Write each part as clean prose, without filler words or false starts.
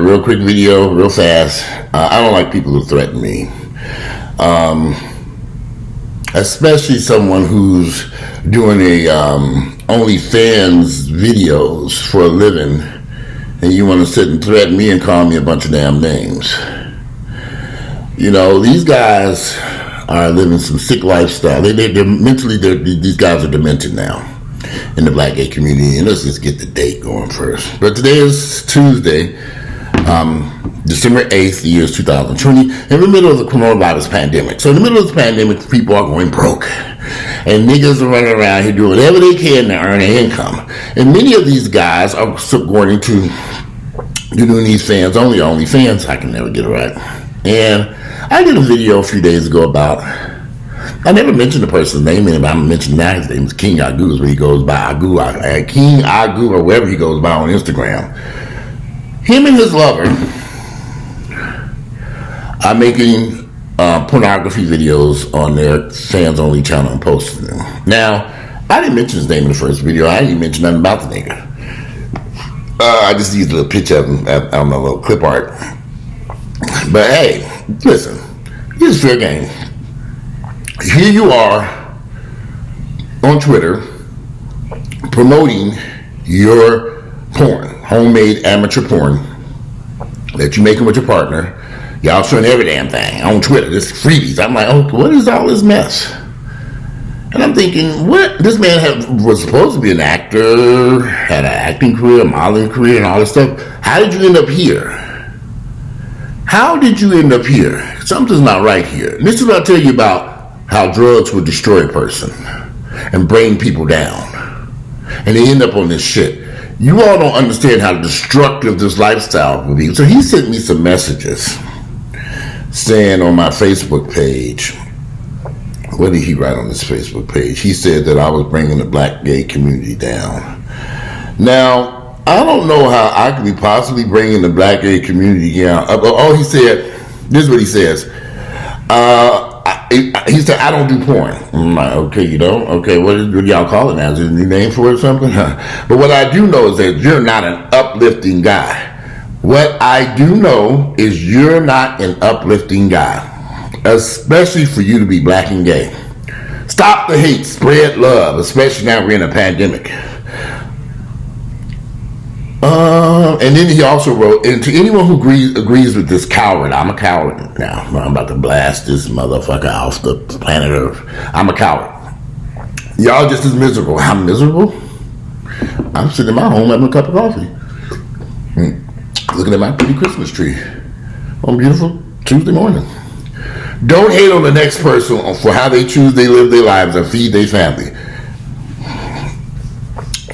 real quick video, real fast. I don't like people who threaten me. Especially someone who's doing a OnlyFans videos for a living, and you want to sit and threaten me and call me a bunch of damn names. You know, these guys are living some sick lifestyle. They're mentally, these guys are demented now in the black gay community. And let's just get the date going first. But today is Tuesday, December 8th, the year is 2020, in the middle of the coronavirus pandemic. So in the middle of the pandemic, people are going broke. And niggas are running around here doing whatever they can to earn an income. And many of these guys are going into doing these OnlyFans. I can never get it right. And I did a video a few days ago about, I never mentioned the person's name, and I'm mentioning now his name is King Agu, where he goes by King Agu, or wherever he goes by on Instagram. Him and his lover are making pornography videos on their fans only channel and posting them. Now, I didn't mention his name in the first video. I didn't mention nothing about the nigga. I just used a little picture of him on my little clip art. But hey, listen, here's fair game. Here you are on Twitter promoting your porn, homemade amateur porn that you're making with your partner. Y'all showing every damn thing on Twitter. This freebies. I'm like, oh, what is all this mess? And I'm thinking, what? This man was supposed to be an actor, had an acting career, modeling career, and all this stuff. How did you end up here? How did you end up here? Something's not right here. And this is what I tell you about how drugs would destroy a person and bring people down. And they end up on this shit. You all don't understand how destructive this lifestyle will be. So he sent me some messages saying on my Facebook page, what did he write on his Facebook page? He said that I was bringing the black gay community down. Now, I don't know how I could be possibly bringing the black gay community down. Oh, he said, this is what he says. He said, I don't do porn. I'm like, okay, you don't? Okay, what do y'all call it now? Is there a new name for it or something? But what I do know is that you're not an uplifting guy. What I do know is you're not an uplifting guy, especially for you to be black and gay. Stop the hate, spread love, especially now we're in a pandemic. And then he also wrote, and to anyone who agrees with this coward, I'm a coward now. I'm about to blast this motherfucker off the planet Earth. I'm a coward. Y'all just as miserable. I'm miserable. I'm sitting in my home having a cup of coffee. Looking at my pretty Christmas tree on beautiful Tuesday morning. Don't hate on the next person for how they choose they live their lives and feed their family.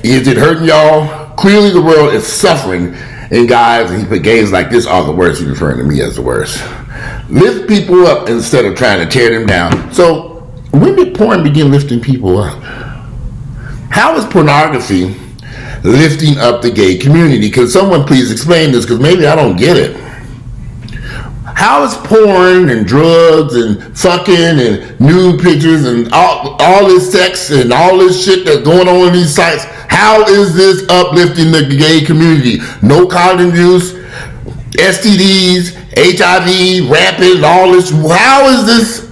Is it hurting y'all? Clearly the world is suffering, and guys, and he put gays like this are the worst. He's referring to me as the worst. Lift people up instead of trying to tear them down. So when did porn begin lifting people up? How is pornography lifting up the gay community? Can someone please explain this, because maybe I don't get it. How is porn and drugs and fucking and nude pictures and all this sex and all this shit that's going on in these sites, how is this uplifting the gay community? No condom use, STDs, HIV, rampant, all this. How is this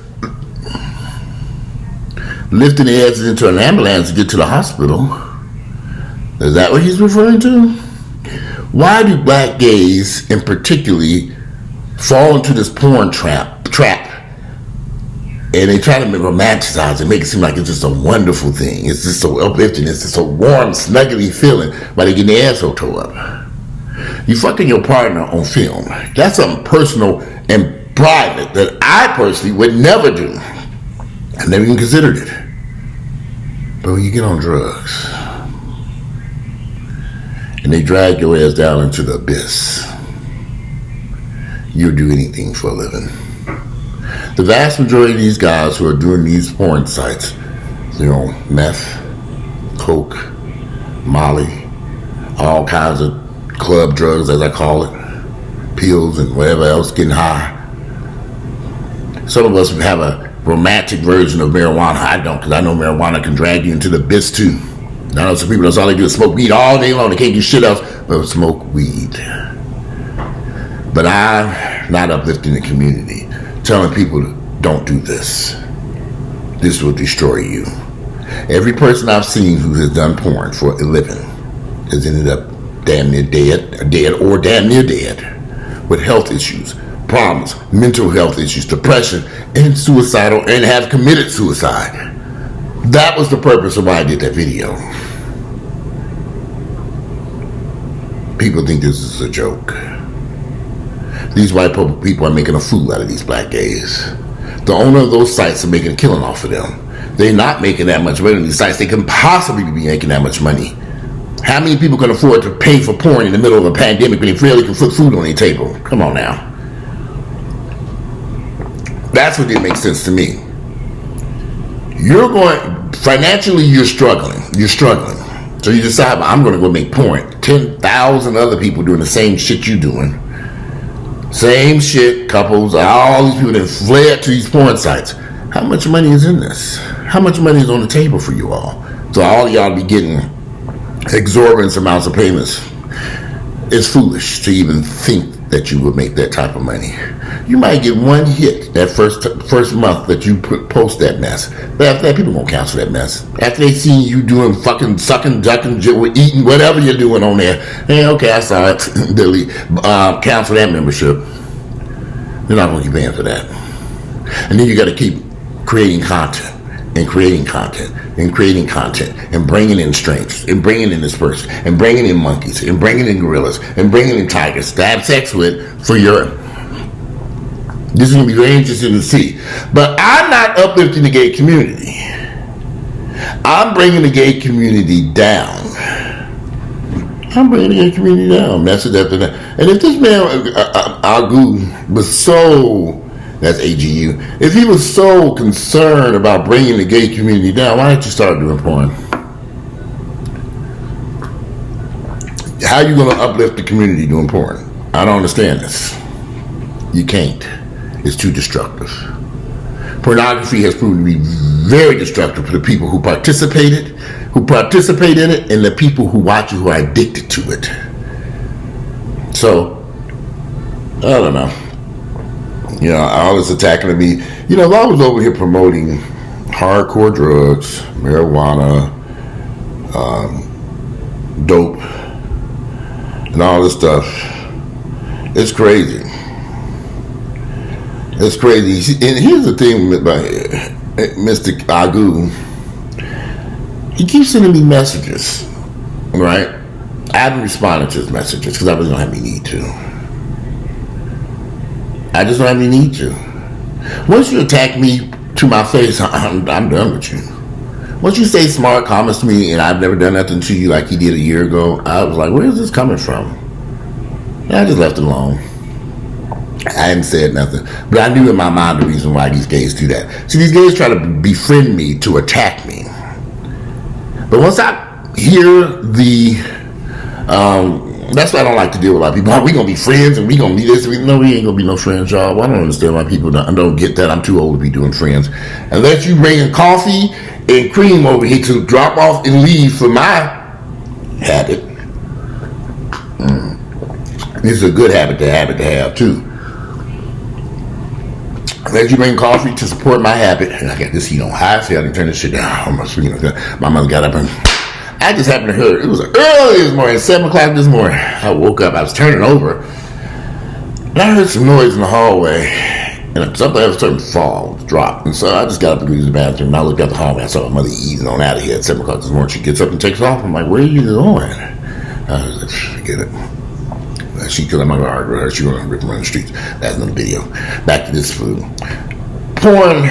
lifting the asses into an ambulance to get to the hospital? Is that what he's referring to? Why do black gays in particularly fall into this porn trap, and they try to romanticize it, make it seem like it's just a wonderful thing. It's just so uplifting. It's just a warm, snuggly feeling while they get their asshole tore up. You fucking your partner on film. That's something personal and private that I personally would never do. I never even considered it. But when you get on drugs and they drag your ass down into the abyss, you'll do anything for a living. The vast majority of these guys who are doing these porn sites, they're on meth, coke, molly, all kinds of club drugs, as I call it, pills and whatever else, getting high. Some of us have a romantic version of marijuana. I don't, because I know marijuana can drag you into the abyss too. I know some people, that's all they do is smoke weed all day long. They can't do shit else but smoke weed. But I'm not uplifting the community, telling people don't do this. This will destroy you. Every person I've seen who has done porn for a living has ended up damn near dead or damn near dead with health issues, problems, mental health issues, depression, and suicidal, and have committed suicide. That was the purpose of why I did that video. People think this is a joke. These white people are making a fool out of these black gays. The owner of those sites are making a killing off of them. They're not making that much money on these sites. They can possibly be making that much money. How many people can afford to pay for porn in the middle of a pandemic when they really can put food on their table? Come on now. That's what didn't make sense to me. Financially, you're struggling. So you decide, I'm going to go make porn. 10,000 other people doing the same shit you doing. Same shit, couples, all these people that fled to these porn sites. How much money is in this? How much money is on the table for you all? So all y'all be getting exorbitant amounts of payments. It's foolish to even think that you would make that type of money. You might get one hit that first month that you post that mess. But after that, people won't cancel that mess. After they see you doing fucking sucking, ducking, eating, whatever you're doing on there, hey, okay, I saw it. Delete. Cancel that membership. They're not going to keep paying for that. And then you got to keep creating content and creating content and creating content and bringing in strangers and bringing in this person and bringing in monkeys and bringing in gorillas and bringing in tigers to have sex with for your... This is going to be very interesting to see. But I'm not uplifting the gay community. I'm bringing the gay community down. Message after that. And if this man, Agu, was so... That's AGU. If he was so concerned about bringing the gay community down, why didn't you start doing porn? How are you going to uplift the community doing porn? I don't understand this. You can't. It's too destructive. Pornography has proven to be very destructive for the people who participate in it, and the people who watch it who are addicted to it. So, I don't know. You know, all this attacking of me. You know, if I was over here promoting hardcore drugs, marijuana, dope, and all this stuff, it's crazy. It's crazy. And here's the thing about Mr. Agu. He keeps sending me messages, right? I haven't responded to his messages because I really don't have any need to. I just don't have any need to. Once you attack me to my face, I'm done with you. Once you say smart comments to me and I've never done nothing to you like he did a year ago, I was like, where is this coming from? And I just left it alone. I hadn't said nothing. But I knew in my mind the reason why these gays do that. See, these gays try to befriend me to attack me. But once I hear that's why I don't like to deal with a lot of people. Oh, we gonna be friends and we gonna be this. No, we ain't gonna be no friends, y'all. Well, I don't understand why people don't get that. I'm too old to be doing friends. Unless you bring coffee and cream over here to drop off and leave for my habit. This is a good habit to have too. Unless you bring coffee to support my habit. And I got this heat on high, so I didn't turn this shit down. My mother got up and I just happened to hear it was early this morning, 7 o'clock this morning. I woke up, I was turning over, and I heard some noise in the hallway, and something else started to fall, drop. And so I just got up and go to the bathroom, and I looked out the hallway. I saw my mother easing on out of here at 7 o'clock this morning. She gets up and takes off. I'm like, where are you going? I was like, forget it. Because I'm not going to argue with her. She's going to rip me on the streets. That's another video. Back to this food. Porn,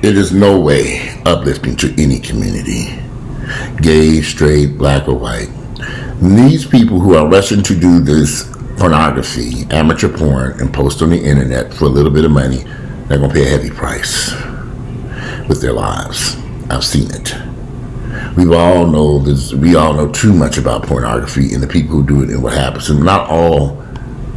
it is no way uplifting to any community. Gay, straight, black, or white. These people who are rushing to do this pornography, amateur porn, and post on the internet for a little bit of money, they're going to pay a heavy price with their lives. I've seen it. We all know this. We all know too much about pornography and the people who do it and what happens. And not all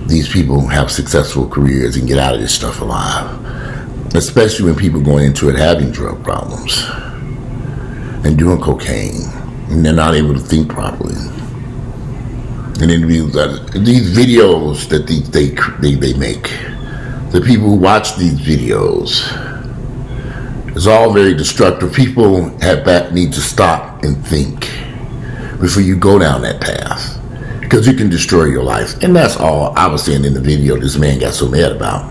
these people have successful careers and get out of this stuff alive. Especially when people going into it having drug problems and doing cocaine, and they're not able to think properly. And then these videos that they make, the people who watch these videos, it's all very destructive. People need to stop and think before you go down that path, because you can destroy your life. And that's all I was saying in the video this man got so mad about.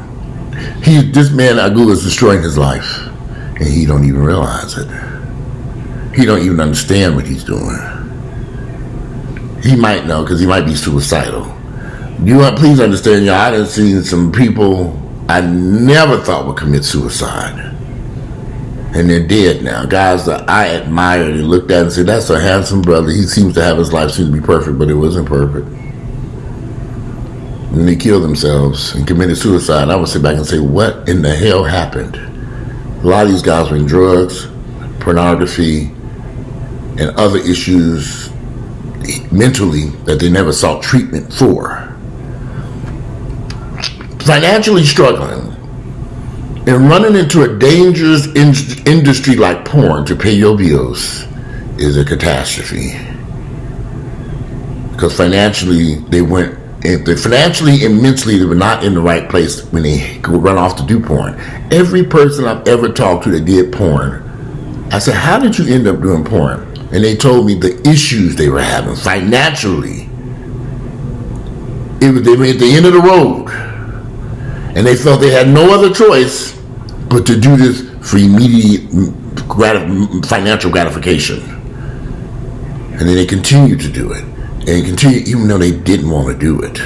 This man Agu is destroying his life, and he don't even realize it. He don't even understand what he's doing. He might know, because he might be suicidal. Please understand, y'all, I done seen some people I never thought would commit suicide, and they're dead now. Guys that I admired and looked at and said, that's a handsome brother. He seems to have his life seem to be perfect, but it wasn't perfect. And they killed themselves and committed suicide. I would sit back and say, what in the hell happened? A lot of these guys were in drugs, pornography, and other issues mentally that they never sought treatment for. Financially struggling and running into a dangerous industry like porn to pay your bills is a catastrophe. Because financially and mentally they were not in the right place when they run off to do porn. Every person I've ever talked to that did porn, I said, how did you end up doing porn? And they told me the issues they were having financially. They were at the end of the road, and they felt they had no other choice but to do this for immediate financial gratification. And then they continued to do it, and continued even though they didn't want to do it.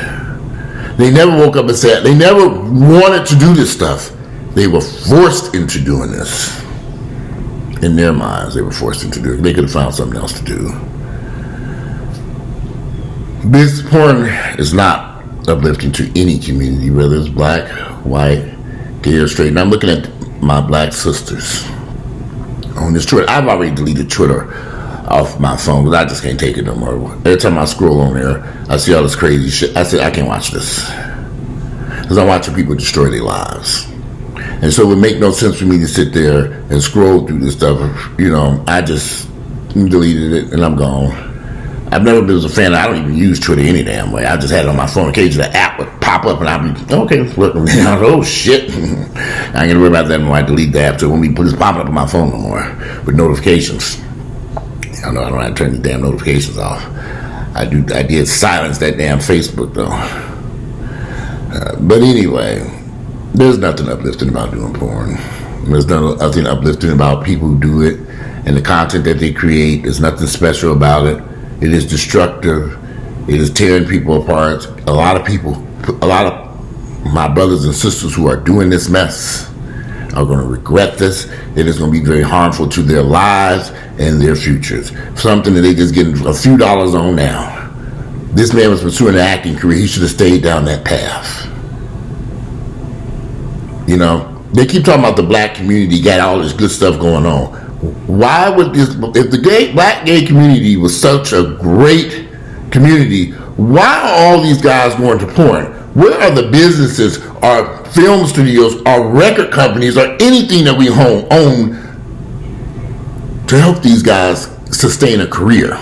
They never woke up and said, they never wanted to do this stuff. They were forced into doing this. In their minds, they were forced into do it. They could have found something else to do. This porn is not uplifting to any community, whether it's black, white, gay, or straight. And I'm looking at my black sisters on this Twitter. I've already deleted Twitter off my phone because I just can't take it no more. Every time I scroll on there, I see all this crazy shit. I said, I can't watch this, because I'm watching people destroy their lives. And so it would make no sense for me to sit there and scroll through this stuff. I just deleted it and I'm gone. I've never been a fan. I don't even use Twitter any damn way. I just had it on my phone. Occasionally the app would pop up and I'd be, okay, looking down. Oh shit. I ain't gonna worry about that anymore. I delete the app so it won't be just popping up on my phone no more with notifications. I know I don't have to turn the damn notifications off. I did silence that damn Facebook though. But anyway, there's nothing uplifting about doing porn. There's nothing uplifting about people who do it and the content that they create. There's nothing special about it. It is destructive. It is tearing people apart. A lot of my brothers and sisters who are doing this mess are going to regret this. It is going to be very harmful to their lives and their futures. Something that they just get a few dollars on now. This man was pursuing an acting career. He should have stayed down that path. They keep talking about the black community got all this good stuff going on. Why would this, if the black gay community was such a great community, why are all these guys going to porn? Where are the businesses, or film studios, or record companies, or anything that we own to help these guys sustain a career?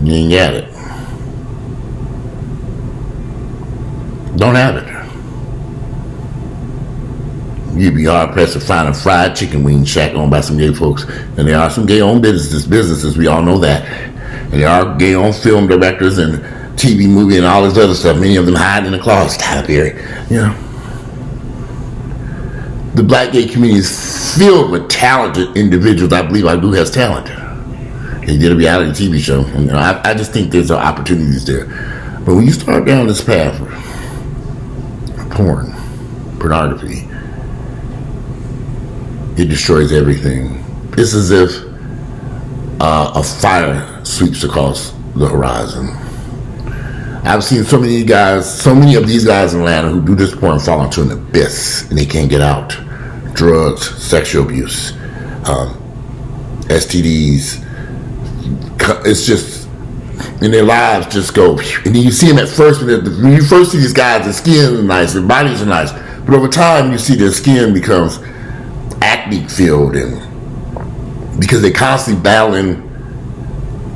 You ain't got it. Don't have it. You'd be hard pressed to find a fried chicken wing shack owned by some gay folks. And there are some gay owned businesses, we all know that. And there are gay owned film directors and TV, movie, and all this other stuff. Many of them hide in the closet type area. The black gay community is filled with talented individuals. I believe Agu has talent. He did a reality TV show. And, I just think there's opportunities there. But when you start down this path of pornography, it destroys everything. It's as if a fire sweeps across the horizon. I've seen so many of these guys in Atlanta who do this porn fall into an abyss and they can't get out. Drugs, sexual abuse, STDs. It's just, and their lives just go. And then you see them at first, when you first see these guys, their skin is nice, their bodies are nice. But over time, you see their skin becomes acne filled, and because they're constantly battling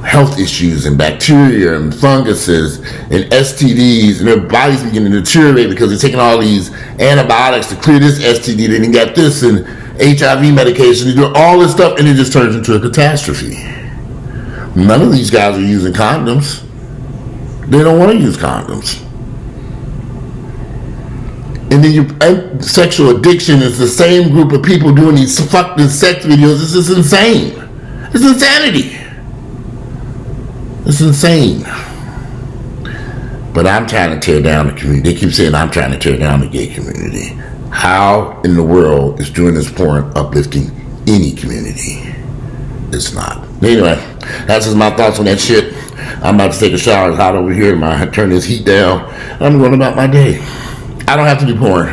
health issues and bacteria and funguses and STDs, and their bodies beginning to deteriorate because they're taking all these antibiotics to clear this STD. Then you got this and HIV medication. They do all this stuff, and it just turns into a catastrophe. None of these guys are using condoms. They don't want to use condoms. And then sexual addiction is the same group of people doing these fucking sex videos. This is insane. It's insanity. It's insane. But I'm trying to tear down the community. They keep saying I'm trying to tear down the gay community. How in the world is doing this porn uplifting any community? It's not. Anyway, that's just my thoughts on that shit. I'm about to take a shower. It's hot over here. I turn this heat down. I'm going about my day. I don't have to do porn.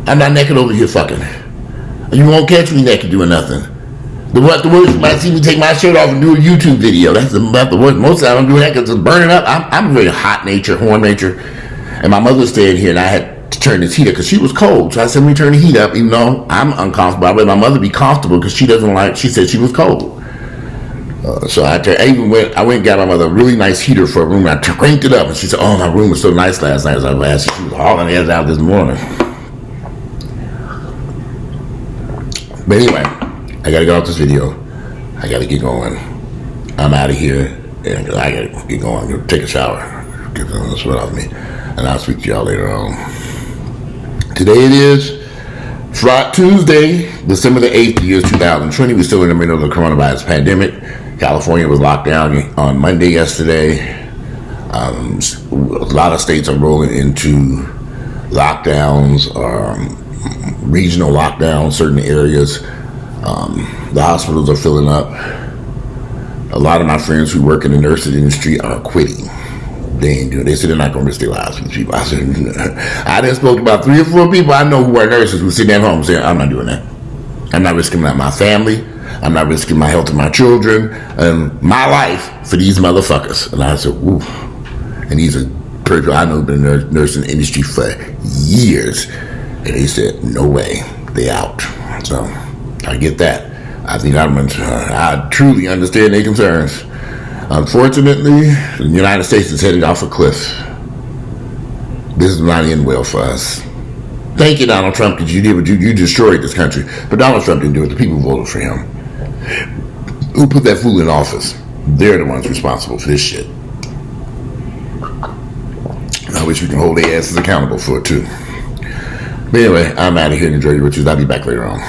I'm not naked over here fucking. You won't catch me naked doing nothing. The worst, you might see me take my shirt off and do a YouTube video. That's about the worst. Most of the time I'm doing that because it's burning up. I'm very hot nature, horn nature. And my mother stayed here and I had to turn this heat up because she was cold. So I said, let me turn the heat up even though I'm uncomfortable. I let my mother be comfortable because she said she was cold. So I went and got my mother a really nice heater for a room. I cranked it up, and she said, "Oh, my room was so nice last night." As I asked, she was hauling it out this morning. But anyway, I gotta get off this video. I gotta get going. I'm out of here, and I gotta get going. I'm gonna take a shower, get the sweat off me, and I'll speak to y'all later on. Today it is Tuesday, December the 8th, the year 2020. We're still in the middle of the coronavirus pandemic. California was locked down on Monday yesterday. A lot of states are rolling into lockdowns, regional lockdowns, certain areas. The hospitals are filling up. A lot of my friends who work in the nursing industry are quitting. They said they're not going to risk their lives for these people. I said, I done spoke to about 3 or 4 people I know who are nurses who sit at home saying, I'm not doing that. I'm not risking my family. I'm not risking my health of my children and my life for these motherfuckers. And I said, ooh. And these are people I know been in the nursing industry for years. And they said, no way. They out. So I get that. I think I truly understand their concerns. Unfortunately, the United States is headed off a cliff. This is not end well for us. Thank you, Donald Trump, because you did what you destroyed this country. But Donald Trump didn't do it. The people voted for him. Who put that fool in office? They're the ones responsible for this shit. I wish we can hold their asses accountable for it, too. But anyway, I'm out of here. Enjoy your riches. I'll be back later on.